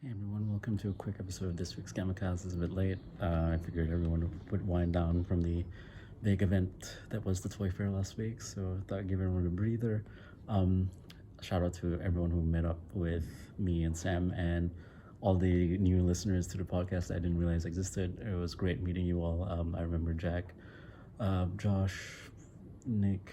Hey everyone, welcome to a quick episode of this week's GammaCast. It's a bit late. I figured everyone would wind down from the big event that was the Toy Fair last week, so I thought I'd give everyone a breather. Shout out to everyone who met up with me and Sam and all the new listeners to the podcast that I didn't realize existed. It was great meeting you all. I remember Jack, Josh, Nick,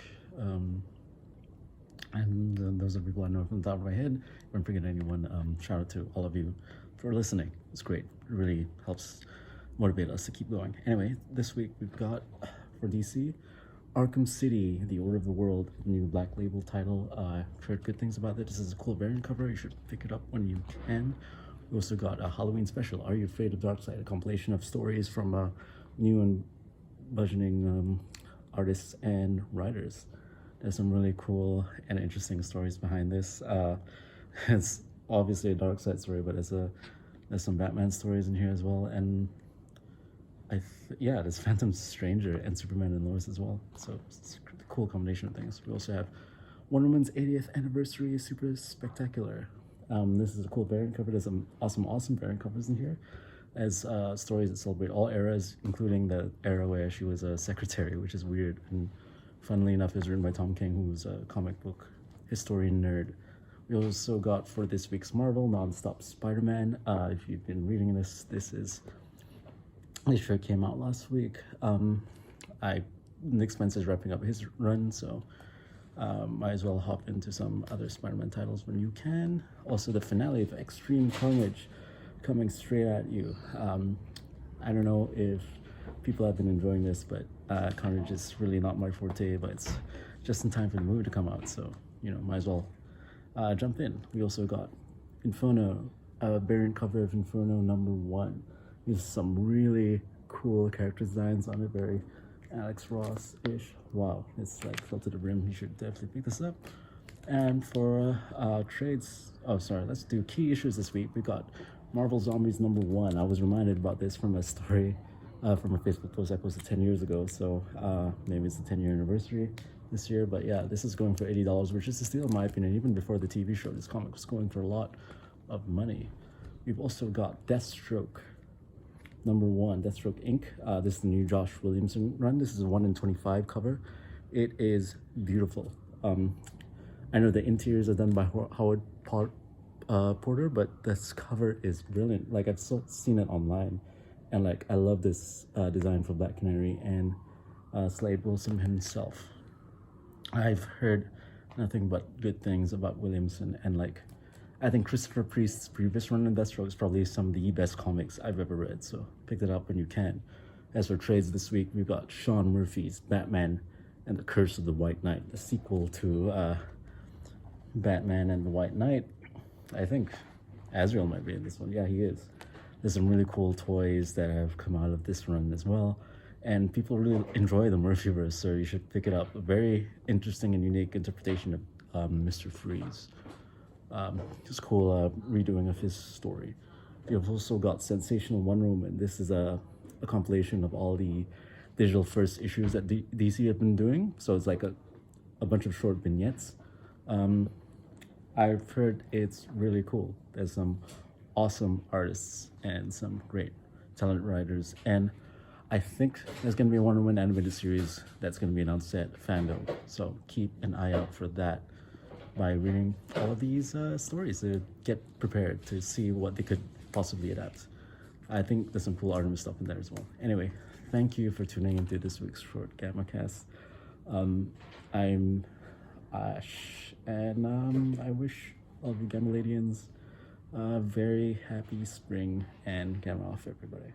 and those are people I know from the top of my head. If I'm forgetting anyone, shout out to all of you for listening. It's great. It really helps motivate us to keep going. Anyway, this week we've got for DC Arkham City, The Order of the World, new Black Label title. I've heard good things about it. This is a cool variant cover. You should pick it up when you can. We also got a Halloween special, Are You Afraid of Darkseid? A compilation of stories from new and burgeoning artists and writers. There's some really cool and interesting stories behind this. It's obviously a Darkseid story, but there's some Batman stories in here as well, and there's Phantom Stranger and Superman and Lois as well. So it's a cool combination of things. We also have Wonder Woman's 80th anniversary, super spectacular. This is a cool variant cover. There's some awesome variant covers in here, as stories that celebrate all eras, including the era where she was a secretary, which is weird. And funnily enough, is written by Tom King, who's a comic book historian nerd. We also got for this week's Marvel non-stop SpiderMan. If you've been reading this show came out last week. Nick Spencer's wrapping up his run, so might as well hop into some other Spider-Man titles when you can. Also, the finale of Extreme Carnage coming straight at you. I don't know if people have been enjoying this, but Carnage is really not my forte, but it's just in time for the movie to come out, so might as well jump in. We also got Inferno, a variant cover of Inferno #1. There's some really cool character designs on it, very Alex Ross-ish. Wow, it's like filled to the brim. You should definitely pick this up. And for trades, let's do key issues this week. We got Marvel Zombies #1. I was reminded about this from a story from a Facebook post I posted 10 years ago, so maybe it's the 10-year anniversary this year. But yeah, this is going for $80, which is a steal in my opinion. Even before the TV show, this comic was going for a lot of money. We've also got Deathstroke #1, Deathstroke Inc. This is the new Josh Williamson run. This is a 1 in 25 cover. It is beautiful. I know the interiors are done by Howard Porter, but this cover is brilliant. Like, I've seen it online, and like I love this design for Black Canary and Slade Wilson himself. I've heard nothing but good things about Williamson, and like I think Christopher Priest's previous run in Deathstroke is probably some of the best comics I've ever read, so pick it up when you can. As for trades this week, we've got Sean Murphy's Batman and the Curse of the White Knight, the sequel to Batman and the White Knight. I think Azrael might be in this one. Yeah, he is. There's some really cool toys that have come out of this run as well, and people really enjoy the Murphyverse, so you should pick it up. A very interesting and unique interpretation of Mr. Freeze. Just cool redoing of his story. You've also got Sensational One Room, and this is a compilation of all the digital first issues that DC have been doing. So it's like a bunch of short vignettes. I've heard it's really cool. There's some awesome artists and some great talented writers, and I think there's going to be a Wonder Woman animated series that's going to be announced at Fandom, so keep an eye out for that by reading all of these stories to get prepared to see what they could possibly adapt. I think there's some cool Artemis stuff in there as well. Anyway, thank you for tuning into this week's short GammaCast. I'm Ash, and I wish all of you Gammaladians a very happy spring and Gamma off, everybody.